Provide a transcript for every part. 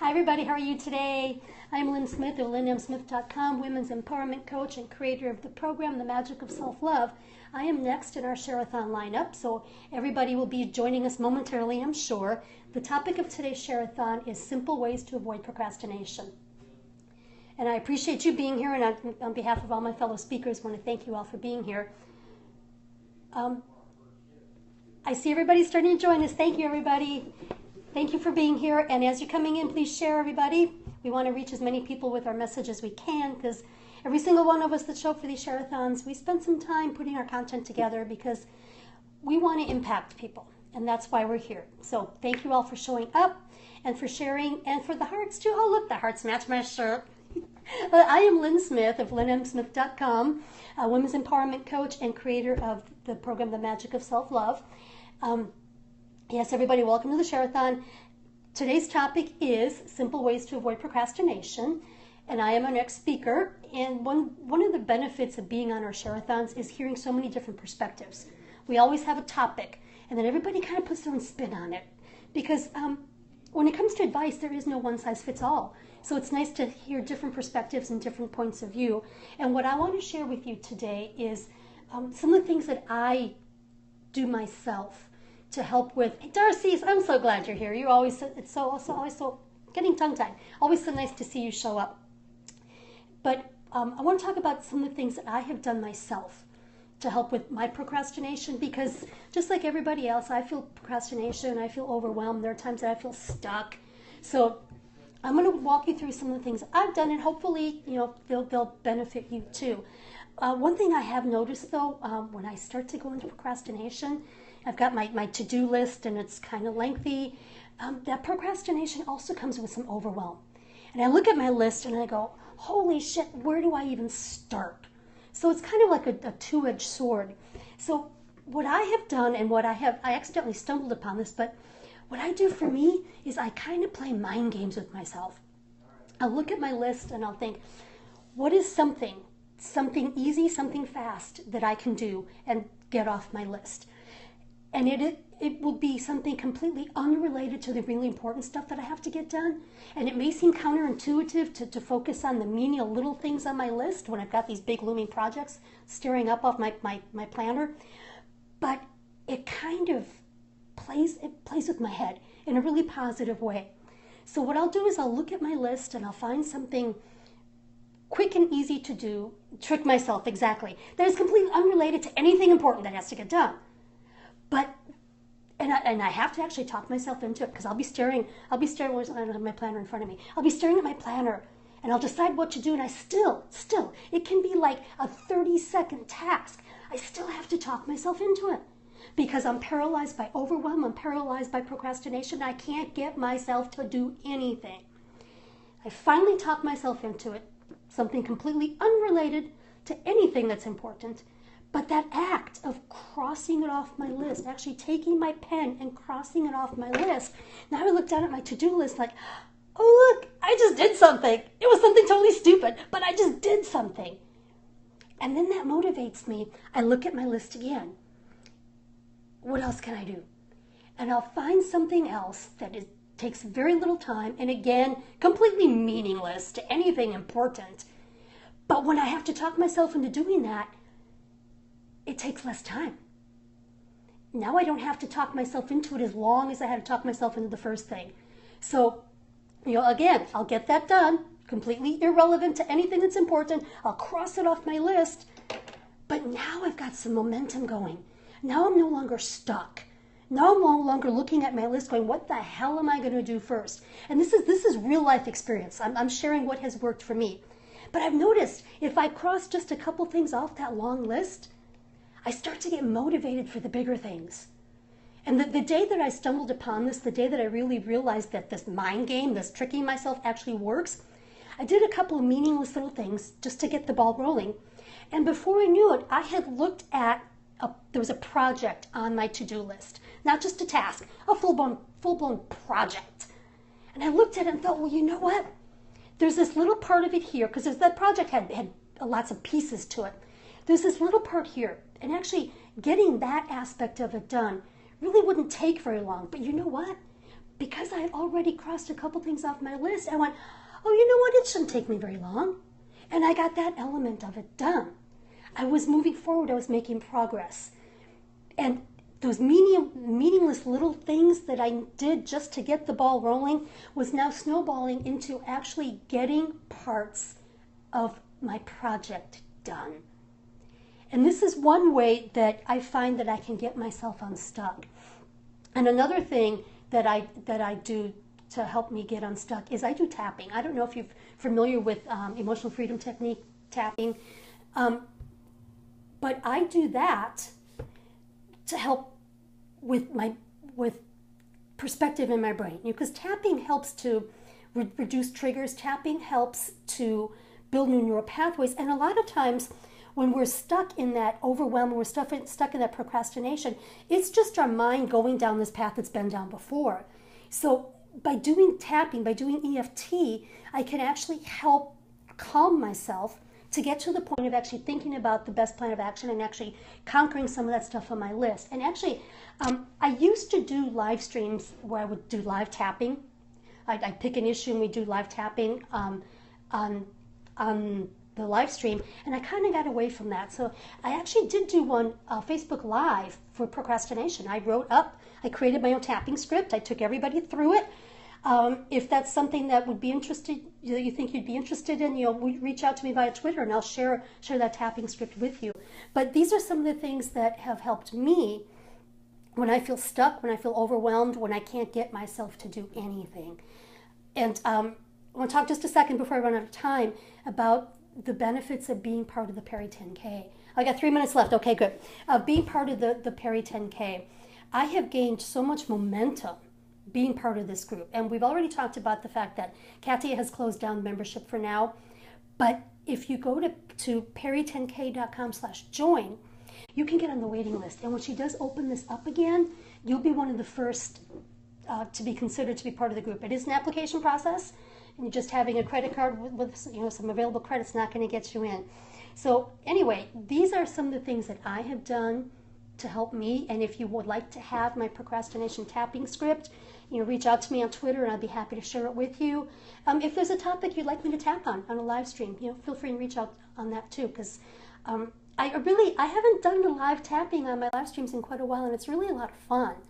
Hi everybody, how are you today? I'm Lynn Smith of lynnmsmith.com, women's empowerment coach and creator of the program, The Magic of Self-Love. I am next in our Share-a-thon lineup, so everybody will be joining us momentarily, I'm sure. The topic of today's Share-a-thon is simple ways to avoid procrastination. And I appreciate you being here, and on behalf of all my fellow speakers, I want to thank you all for being here. I see everybody starting to join us. Thank you, everybody. Thank you for being here, and as you're coming in, please share, everybody. We want to reach as many people with our message as we can, because every single one of us that show up for these share-a-thons, we spend some time putting our content together because we want to impact people, and that's why we're here. So thank you all for showing up and for sharing, and for the hearts too. Oh, look, the hearts match my shirt. I am Lynn Smith of lynnmsmith.com, a women's empowerment coach and creator of the program, The Magic of Self-Love. Yes, everybody, welcome to the Share-a-thon. Today's topic is simple ways to avoid procrastination, and I am our next speaker. And one of the benefits of being on our Share-a-thons is hearing so many different perspectives. We always have a topic, and then everybody kind of puts their own spin on it. Because when it comes to advice, there is no one-size-fits-all. So it's nice to hear different perspectives and different points of view. And what I want to share with you today is some of the things that I do myself to help with. Hey, Darcy, I'm so glad you're here. You're always always so getting tongue-tied. Always so nice to see you show up. But I want to talk about some of the things that I have done myself to help with my procrastination, because just like everybody else, I feel procrastination, I feel overwhelmed. There are times that I feel stuck. So I'm going to walk you through some of the things I've done, and hopefully, they'll benefit you too. One thing I have noticed though, when I start to go into procrastination, I've got my to-do list and it's kind of lengthy. That procrastination also comes with some overwhelm. And I look at my list and I go, holy shit, where do I even start? So it's kind of like a two-edged sword. So what I have done, and I accidentally stumbled upon this, but what I do for me is I kind of play mind games with myself. I'll look at my list and I'll think, what is something easy, something fast that I can do and get off my list? And it will be something completely unrelated to the really important stuff that I have to get done. And it may seem counterintuitive to focus on the menial little things on my list when I've got these big looming projects staring up off my planner. But it kind of plays with my head in a really positive way. So what I'll do is I'll look at my list and I'll find something quick and easy to do, trick myself exactly, that is completely unrelated to anything important that has to get done. And I have to actually talk myself into it, because I'll be staring, I don't have my planner in front of me. I'll be staring at my planner and I'll decide what to do, and I still, it can be like a 30-second task. I still have to talk myself into it because I'm paralyzed by overwhelm, I'm paralyzed by procrastination. I can't get myself to do anything. I finally talk myself into it, something completely unrelated to anything that's important. But that act of crossing it off my list, actually taking my pen and crossing it off my list, now I look down at my to-do list like, oh look, I just did something. It was something totally stupid, but I just did something. And then that motivates me. I look at my list again. What else can I do? And I'll find something else that takes very little time, and again, completely meaningless to anything important. But when I have to talk myself into doing that, it takes less time. Now I don't have to talk myself into it as long as I had to talk myself into the first thing. So, again, I'll get that done, completely irrelevant to anything that's important. I'll cross it off my list, but now I've got some momentum going. Now I'm no longer stuck. Now I'm no longer looking at my list going, what the hell am I going to do first? And this is real life experience. I'm sharing what has worked for me. But I've noticed if I cross just a couple things off that long list, I start to get motivated for the bigger things. And the day that I stumbled upon this, the day that I really realized that this mind game, this tricking myself actually works, I did a couple of meaningless little things just to get the ball rolling. And before I knew it, I had looked at, there was a project on my to-do list. Not just a task, a full-blown project. And I looked at it and thought, well, you know what? There's this little part of it here, because that project had lots of pieces to it. There's this little part here, and actually getting that aspect of it done really wouldn't take very long. But you know what? because I had already crossed a couple things off my list, I went, oh, you know what? It shouldn't take me very long. And I got that element of it done. I was moving forward. I was making progress. And those meaningless little things that I did just to get the ball rolling was now snowballing into actually getting parts of my project done. And this is one way that I find that I can get myself unstuck. And another thing that I do to help me get unstuck is I do tapping. I don't know if you're familiar with emotional freedom technique tapping, but I do that to help with perspective in my brain. Because tapping helps to reduce triggers. Tapping helps to build new neural pathways. And a lot of times when we're stuck in that overwhelm, when we're stuck in that procrastination, it's just our mind going down this path that's been down before. So by doing tapping, by doing EFT, I can actually help calm myself to get to the point of actually thinking about the best plan of action and actually conquering some of that stuff on my list. And actually, I used to do live streams where I would do live tapping. I'd pick an issue and we'd do live tapping on the live stream, and I kind of got away from that. So I actually did do one Facebook Live for procrastination. I created my own tapping script. I took everybody through it. If that's something that would be interested, you think you'd be interested in, reach out to me via Twitter, and I'll share that tapping script with you. But these are some of the things that have helped me when I feel stuck, when I feel overwhelmed, when I can't get myself to do anything. And I want to talk just a second before I run out of time about the benefits of being part of the Perry 10K. I got 3 minutes left. Okay, good. Being part of the Perry 10K, I have gained so much momentum being part of this group. And we've already talked about the fact that Katia has closed down membership for now. But if you go to perry10k.com/join, you can get on the waiting list. And when she does open this up again, you'll be one of the first to be considered to be part of the group. It is an application process. And just having a credit card with some available credit's not going to get you in. So anyway, these are some of the things that I have done to help me. And if you would like to have my procrastination tapping script, reach out to me on Twitter and I'd be happy to share it with you. If there's a topic you'd like me to tap on a live stream, feel free to reach out on that too, because I haven't done the live tapping on my live streams in quite a while, and it's really a lot of fun.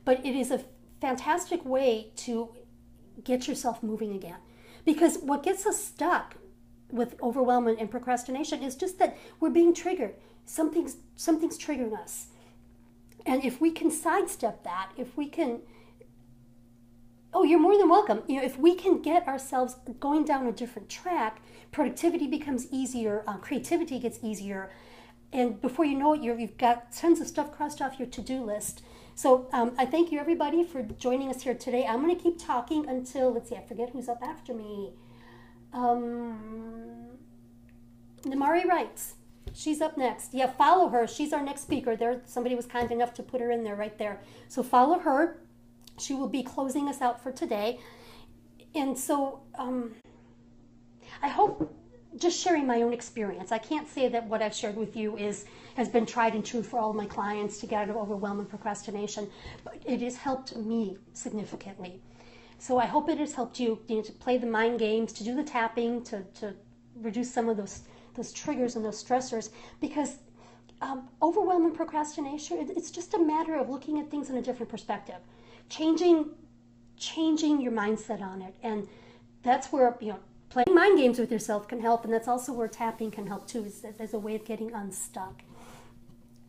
But it is a fantastic way to get yourself moving again. Because what gets us stuck with overwhelm and procrastination is just that we're being triggered. Something's triggering us. And if we can sidestep that, if we can, you're more than welcome. If we can get ourselves going down a different track, productivity becomes easier, creativity gets easier, and before you know it, you've got tons of stuff crossed off your to-do list. So I thank you, everybody, for joining us here today. I'm going to keep talking until, let's see, I forget who's up after me. Namari writes. She's up next. Yeah, follow her. She's our next speaker. Somebody was kind enough to put her in there right there. So follow her. She will be closing us out for today. And so I hope, just sharing my own experience. I can't say that what I've shared with you has been tried and true for all of my clients to get out of overwhelm and procrastination, but it has helped me significantly. So I hope it has helped you, to play the mind games, to do the tapping, to reduce some of those triggers and those stressors, because overwhelm and procrastination, it's just a matter of looking at things in a different perspective, changing your mindset on it, and that's where playing mind games with yourself can help, and that's also where tapping can help too, as a way of getting unstuck.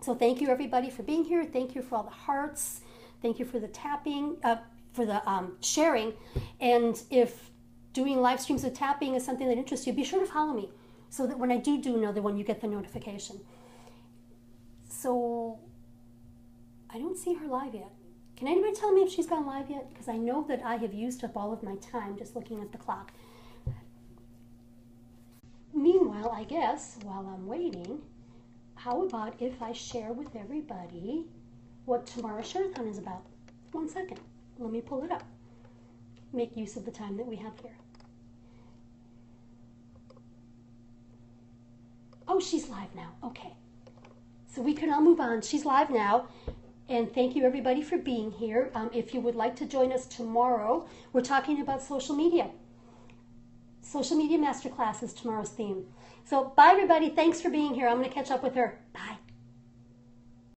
So thank you, everybody, for being here. Thank you for all the hearts. Thank you for the tapping, for the sharing. And if doing live streams of tapping is something that interests you, be sure to follow me so that when I do another one, you get the notification. So I don't see her live yet. Can anybody tell me if she's gone live yet? Because I know that I have used up all of my time just looking at the clock. Meanwhile, I guess, while I'm waiting, how about if I share with everybody what tomorrow's Share-a-thon is about? 1 second. Let me pull it up. Make use of the time that we have here. Oh, she's live now. Okay. So we can all move on. She's live now. And thank you everybody for being here. If you would like to join us tomorrow, we're talking about social media. Social media masterclass is tomorrow's theme. So bye everybody. Thanks for being here. I'm going to catch up with her. Bye.